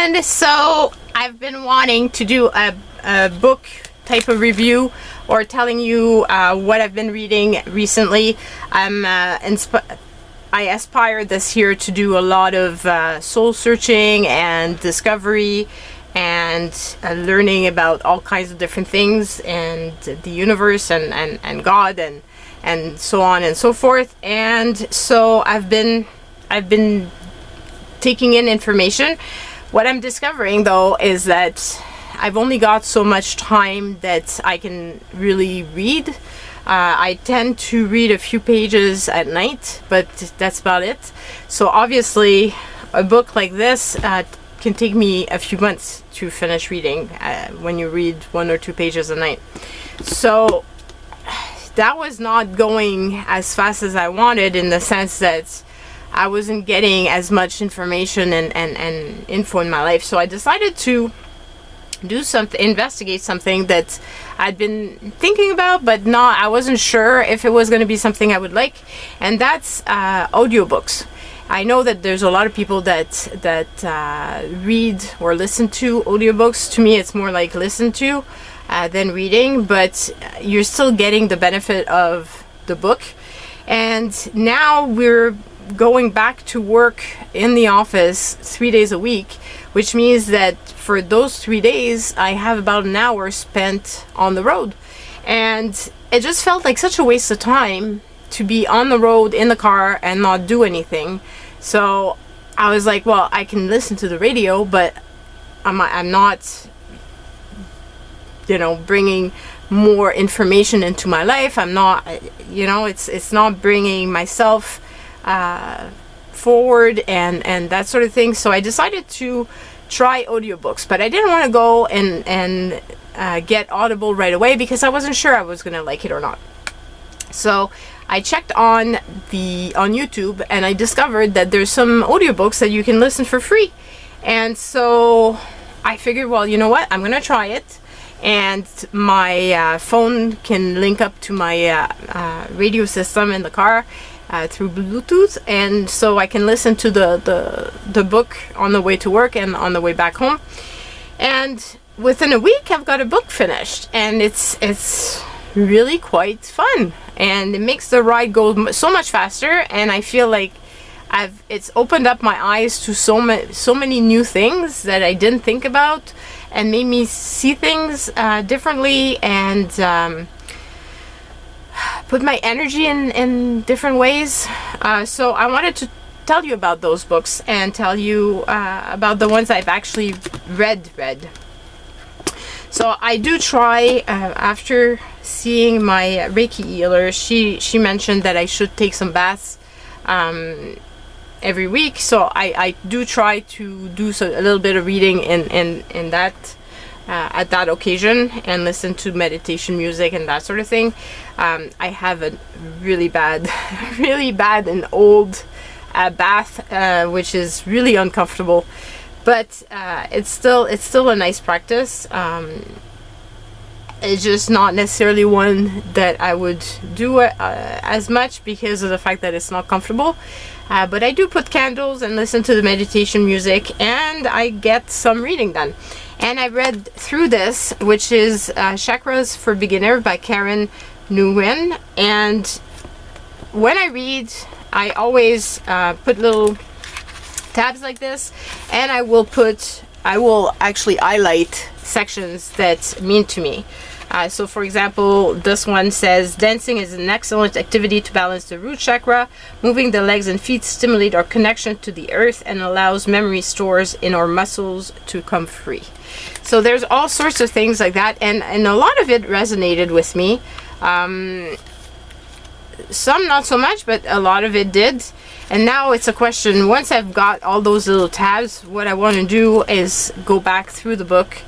And so I've been wanting to do a book type of review, or telling you what I've been reading recently. I aspire this year to do a lot of soul searching and discovery, and learning about all kinds of different things, and the universe, and God, and so on and so forth. And so I've been taking in information. What I'm discovering though is that I've only got so much time that I can really read. I tend to read a few pages at night, but that's about it. So obviously a book like this can take me a few months to finish reading when you read 1 or 2 pages a night. So that was not going as fast as I wanted, in the sense that I wasn't getting as much information and info in my life. So I decided to do something, investigate something that I'd been thinking about, but I wasn't sure if it was going to be something I would like, and that's audiobooks. I know that there's a lot of people that read or listen to audiobooks. To me, it's more like listen to than reading, but you're still getting the benefit of the book. And now we're going back to work in the office 3 days a week, which means that for those 3 days I have about an hour spent on the road, and it just felt like such a waste of time to be on the road in the car and not do anything. So I was like, well, I can listen to the radio, but I'm not, bringing more information into my life. I'm not, it's not bringing myself forward and that sort of thing. So I decided to try audiobooks, but I didn't want to go and get Audible right away, because I wasn't sure I was going to like it or not. So I checked on YouTube, and I discovered that there's some audiobooks that you can listen for free. And so I figured, well, you know what, I'm going to try it. And my phone can link up to my radio system in the car through Bluetooth, and so I can listen to the book on the way to work and on the way back home. And within a week I've got a book finished, and it's really quite fun, and it makes the ride go so much faster, and I feel like it's opened up my eyes to so many new things that I didn't think about, and made me see things differently, and put my energy in different ways. So I wanted to tell you about those books, and tell you about the ones I've actually read. So I do try, after seeing my Reiki healer, she mentioned that I should take some baths every week. So I do try to do a little bit of reading in that at that occasion, and listen to meditation music and that sort of thing. I have a really bad and old bath, which is really uncomfortable, but it's still a nice practice. It's just not necessarily one that I would do as much, because of the fact that it's not comfortable. But I do put candles and listen to the meditation music, and I get some reading done. And I read through this, which is Chakras for Beginner by Nguyen. And when I read, I always put little tabs like this, and I will actually highlight sections that mean to me. So for example, this one says, dancing is an excellent activity to balance the root chakra. Moving the legs and feet stimulate our connection to the earth and allows memory stores in our muscles to come free. So there's all sorts of things like that, and a lot of it resonated with me. Some not so much, but a lot of it did. And now it's a question, once I've got all those little tabs, what I want to do is go back through the book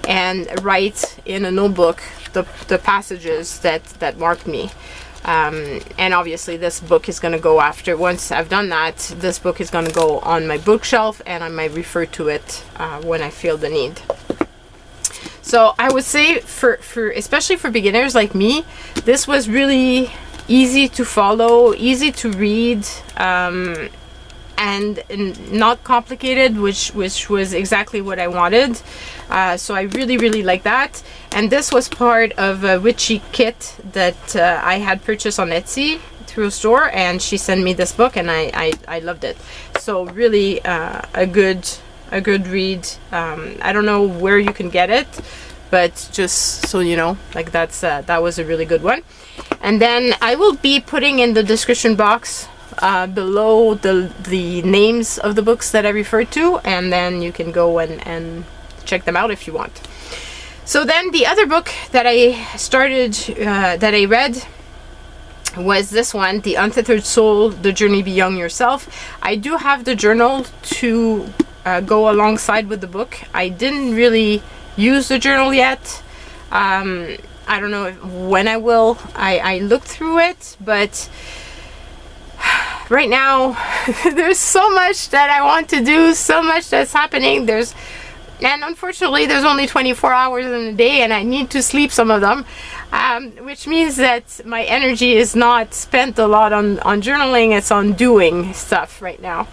and write in a notebook the passages that marked me. And obviously this book is going to go after, once I've done that, this book is going to go on my bookshelf, and I might refer to it when I feel the need. So I would say for especially for beginners like me, this was really easy to follow, easy to read, and and not complicated, which was exactly what I wanted. So I really like that. And this was part of a witchy kit that I had purchased on Etsy through a store, and she sent me this book, and I loved it. So really a good read. I don't know where you can get it, but just so you know, like that was a really good one. And then I will be putting in the description box below the names of the books that I referred to, and then you can go and check them out if you want. So then the other book that I started, that I read, was this one, The Untethered Soul, The Journey Beyond Yourself. I do have the journal to go alongside with the book. I didn't really use the journal yet. I don't know when I will. I looked through it, but right now there's so much that I want to do, so much that's happening. And unfortunately there's only 24 hours in a day, and I need to sleep some of them, which means that my energy is not spent a lot on journaling. It's on doing stuff right now.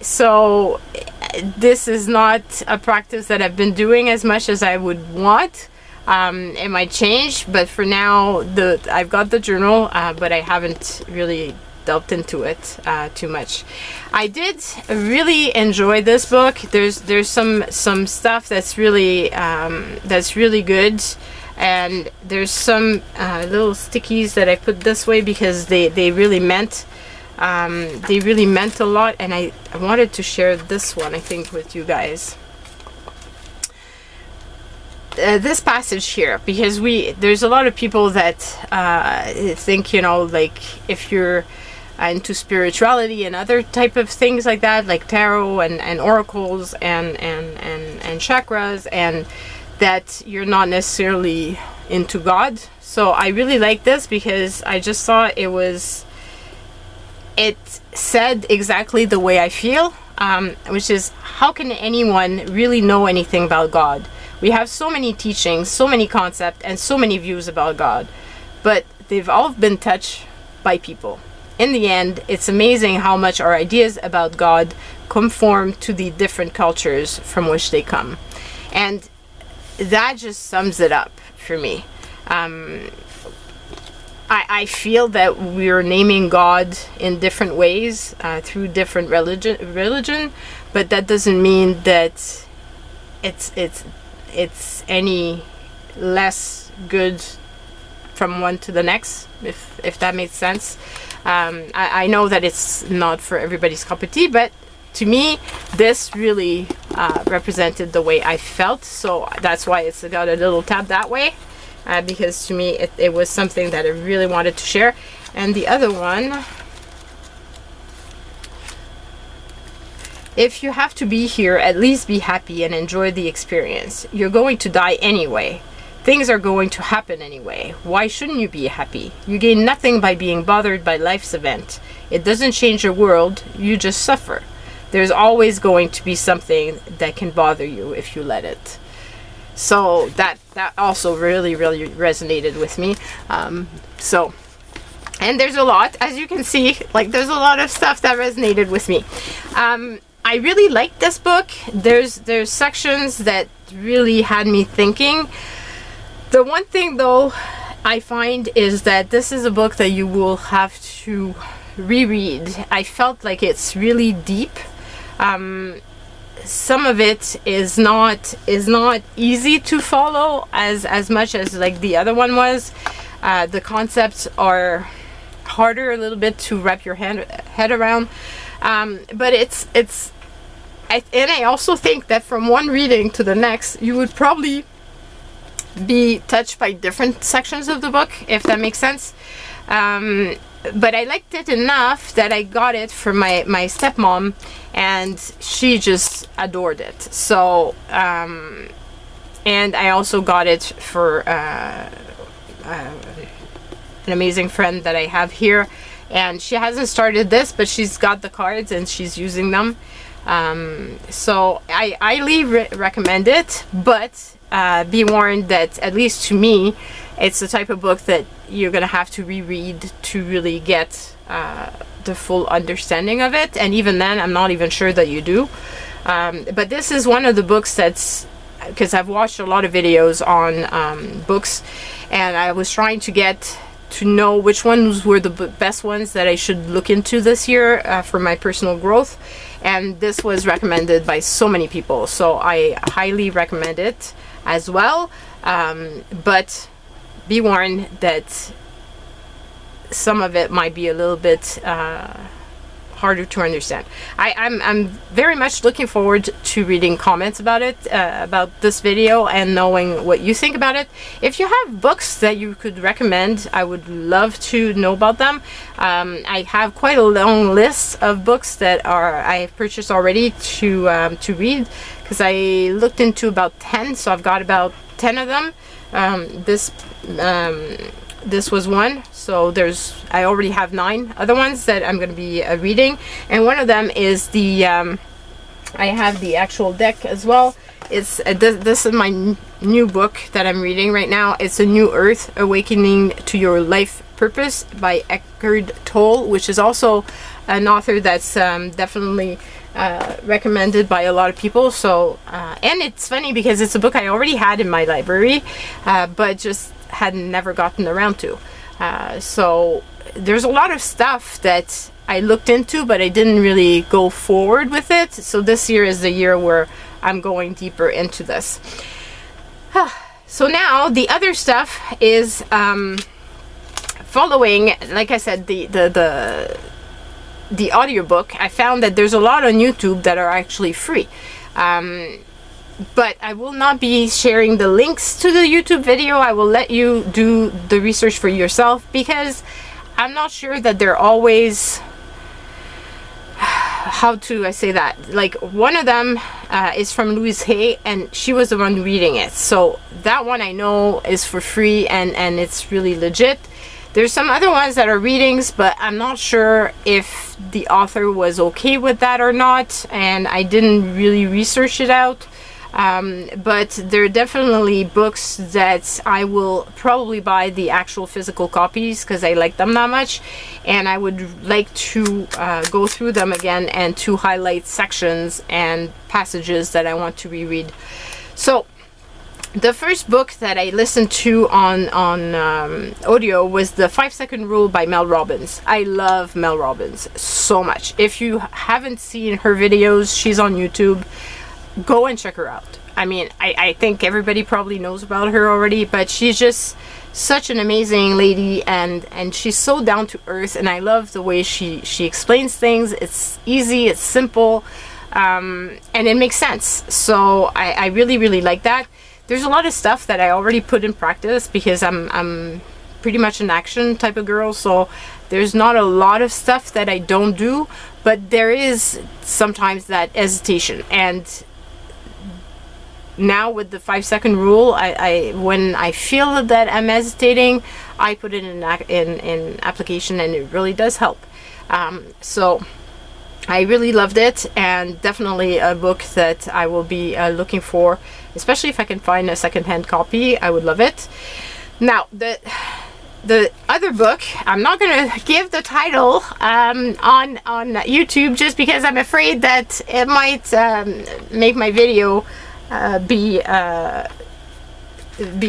So this is not a practice that I've been doing as much as I would want. It might change, but for now I've got the journal, but I haven't really delved into it too much. I did really enjoy this book. There's some stuff that's really good, and there's some little stickies that I put this way because they really meant a lot, and I wanted to share this one, I think, with you guys. This passage here, because there's a lot of people that think, you know, like if you're into spirituality and other type of things like that, like tarot and oracles and chakras, and that you're not necessarily into God. So I really like this because I just thought it said exactly the way I feel, which is, how can anyone really know anything about God? We have so many teachings, so many concepts, and so many views about God, but they've all been touched by people. In the end, it's amazing how much our ideas about God conform to the different cultures from which they come. And that just sums it up for me. I feel that we're naming God in different ways through different religion, but that doesn't mean that it's any less good from one to the next, if that makes sense. I know that it's not for everybody's cup of tea, but to me this really represented the way I felt, so that's why it's got a little tab that way, because to me it was something that I really wanted to share. And the other one, if you have to be here, at least be happy and enjoy the experience. You're going to die anyway. Things are going to happen anyway. Why shouldn't you be happy? You gain nothing by being bothered by life's event. It doesn't change your world, you just suffer. There's always going to be something that can bother you if you let it. So that also really resonated with me. And there's a lot, as you can see, like there's a lot of stuff that resonated with me. I really liked this book. There's sections that really had me thinking. The one thing though I find is that this is a book that you will have to reread. I felt like it's really deep. Some of it is not easy to follow as much as like the other one was. The concepts are harder a little bit to wrap your head around, but I also think that from one reading to the next you would probably be touched by different sections of the book, if that makes sense. But I liked it enough that I got it for my stepmom, and she just adored it. So and I also got it for an amazing friend that I have here, and she hasn't started this, but she's got the cards and she's using them. So I highly recommend it, but be warned that, at least to me, it's the type of book that you're gonna have to reread to really get the full understanding of it, and even then I'm not even sure that you do. But this is one of the books that's, because I've watched a lot of videos on books, and I was trying to get to know which ones were the best ones that I should look into this year for my personal growth, and this was recommended by so many people, so I highly recommend it as well. But be warned that some of it might be a little bit harder to understand. I'm very much looking forward to reading comments about it, about this video, and knowing what you think about it. If you have books that you could recommend, I would love to know about them. I have quite a long list of books that I have purchased already to read, because I looked into about 10, so I've got about 10 of them. This was one, so I already have 9 other ones that I'm going to be reading, and one of them is the I have the actual deck as well. It's this is my new book that I'm reading right now. It's A New Earth: Awakening to Your Life Purpose by Eckhart Tolle, which is also an author that's definitely recommended by a lot of people. So and it's funny because it's a book I already had in my library, but just had never gotten around to. So there's a lot of stuff that I looked into, but I didn't really go forward with it. So this year is the year where I'm going deeper into this. So now the other stuff is following, like I said, the audiobook. I found that there's a lot on YouTube that are actually free. But I will not be sharing the links to the YouTube video. I will let you do the research for yourself, because I'm not sure that they're always, how do I say that? Like, one of them is from Louise Hay, and she was the one reading it. So that one I know is for free, and it's really legit. There's some other ones that are readings, but I'm not sure if the author was okay with that or not, and I didn't really research it out. But there are definitely books that I will probably buy the actual physical copies, because I like them that much, and I would like to go through them again and to highlight sections and passages that I want to reread. So the first book that I listened to on audio was the 5-Second Rule by Mel Robbins. I love Mel Robbins so much. If you haven't seen her videos, she's on YouTube. Go and check her out. I mean, I think everybody probably knows about her already, but she's just such an amazing lady, and she's so down to earth, and I love the way she explains things. It's easy, it's simple, and it makes sense. So I really, really like that. There's a lot of stuff that I already put in practice, because I'm pretty much an action type of girl, so there's not a lot of stuff that I don't do, but there is sometimes that hesitation. And now with the 5-second rule, I when I feel that I'm hesitating, I put it in application, and it really does help. So I really loved it, and definitely a book that I will be looking for, especially if I can find a secondhand copy. I would love it. Now the other book, I'm not going to give the title on YouTube, just because I'm afraid that it might make my video be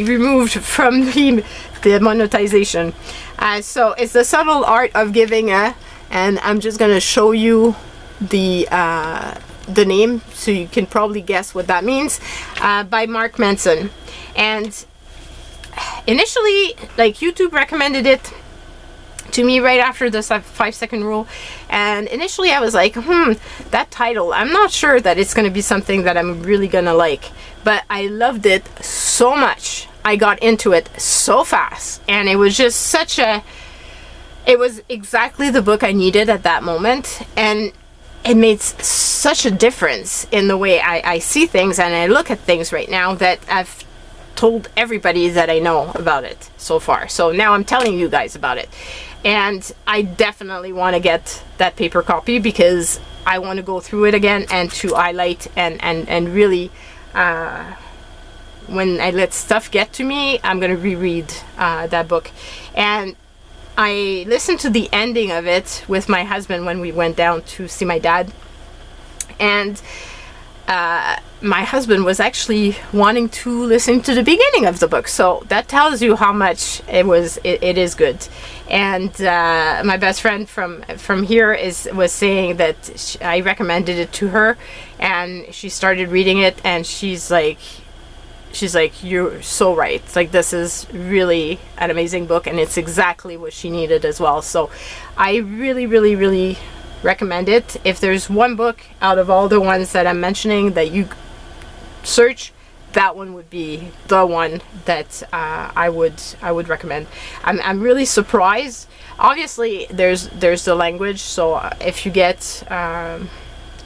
removed from the monetization. So it's The Subtle Art of Giving and I'm just going to show you the name, so you can probably guess what that means, by Manson. And initially, like, YouTube recommended it to me right after the 5-second rule, and initially I was like, that title, I'm not sure that it's going to be something that I'm really gonna like. But I loved it so much, I got into it so fast, and it was just it was exactly the book I needed at that moment, and it made such a difference in the way I see things and I look at things right now, that I've told everybody that I know about it so far. So now I'm telling you guys about it, and I definitely want to get that paper copy, because I want to go through it again and to highlight and really when I let stuff get to me, I'm going to reread that book. And I listened to the ending of it with my husband when we went down to see my dad, and my husband was actually wanting to listen to the beginning of the book, so that tells you how much it is good. And my best friend from here was saying that I recommended it to her, and she started reading it, and she's like, you're so right. It's like, this is really an amazing book, and it's exactly what she needed as well. So I really, really, really recommend it. If there's one book out of all the ones that I'm mentioning that you search, that one would be the one that I would recommend. I'm really surprised. Obviously, there's the language, so if you get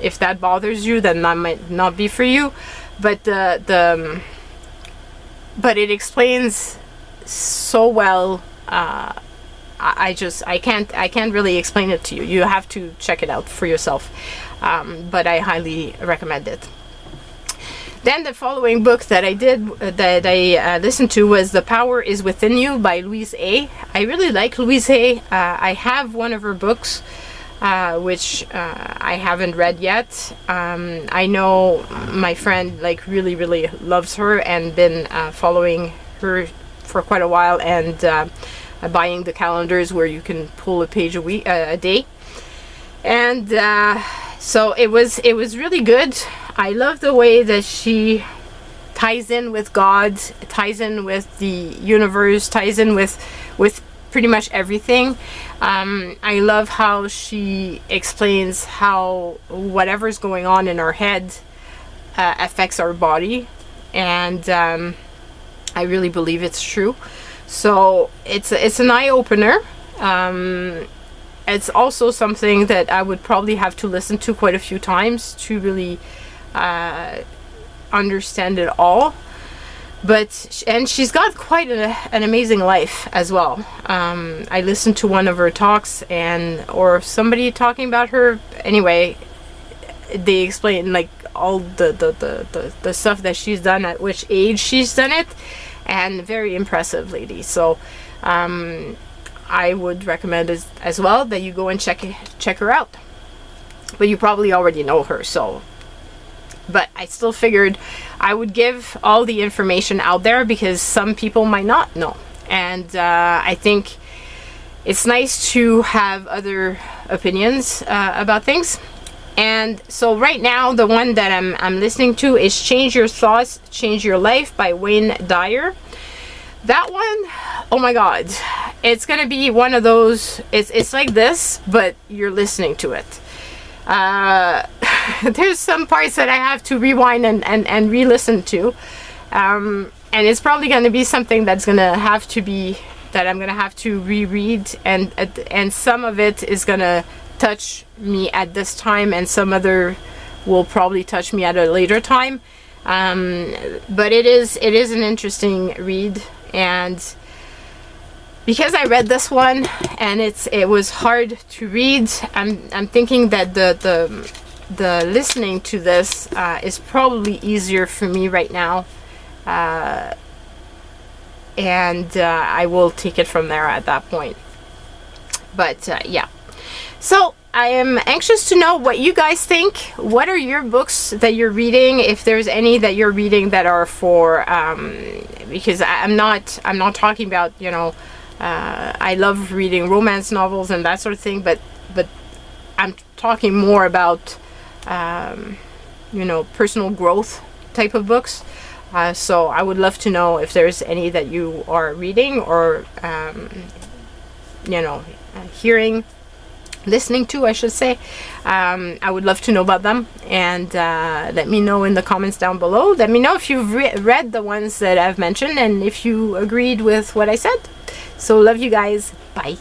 if that bothers you, then that might not be for you. But but it explains so well. I can't really explain it to you. You have to check it out for yourself. But I highly recommend it. Then the following book that I listened to was The Power Is Within You by Louise Hay. I really like Louise Hay. I have one of her books, which I haven't read yet. I know my friend really, really loves her and been following her for quite a while, and buying the calendars where you can pull a page a day. And so it was really good. I love the way that she ties in with God, ties in with the universe, ties in with pretty much everything. I love how she explains how whatever's going on in our head affects our body, and I really believe it's true. So it's an eye-opener. It's also something that I would probably have to listen to quite a few times to really understand it all. And she's got quite an amazing life as well. I listened to one of her talks, or somebody talking about her. Anyway, they explain like all the stuff that she's done, at which age she's done it, and very impressive lady. So I would recommend as well that you go and check her out. But you probably already know her, so. But I still figured I would give all the information out there because some people might not know. And I think it's nice to have other opinions about things. And so right now, the one that I'm listening to is Change Your Thoughts, Change Your Life by Dyer. That one, oh my God, it's going to be one of those, it's like this, but you're listening to it. There's some parts that I have to rewind and re-listen to, and it's probably going to be something that I'm going to have to reread, and some of it is going to touch me at this time, and some other will probably touch me at a later time. But it is an interesting read, and because I read this one and it was hard to read, I'm thinking that the listening to this is probably easier for me right now, and I will take it from there at that point. But yeah, so I am anxious to know what you guys think. What are your books that you're reading? If there's any that you're reading that are for because I'm not talking about, I love reading romance novels and that sort of thing, but I'm talking more about personal growth type of books. So I would love to know if there's any that you are reading or listening to, I should say. I would love to know about them, and let me know in the comments down below. Let me know if you've read the ones that I've mentioned and if you agreed with what I said. So love you guys. Bye.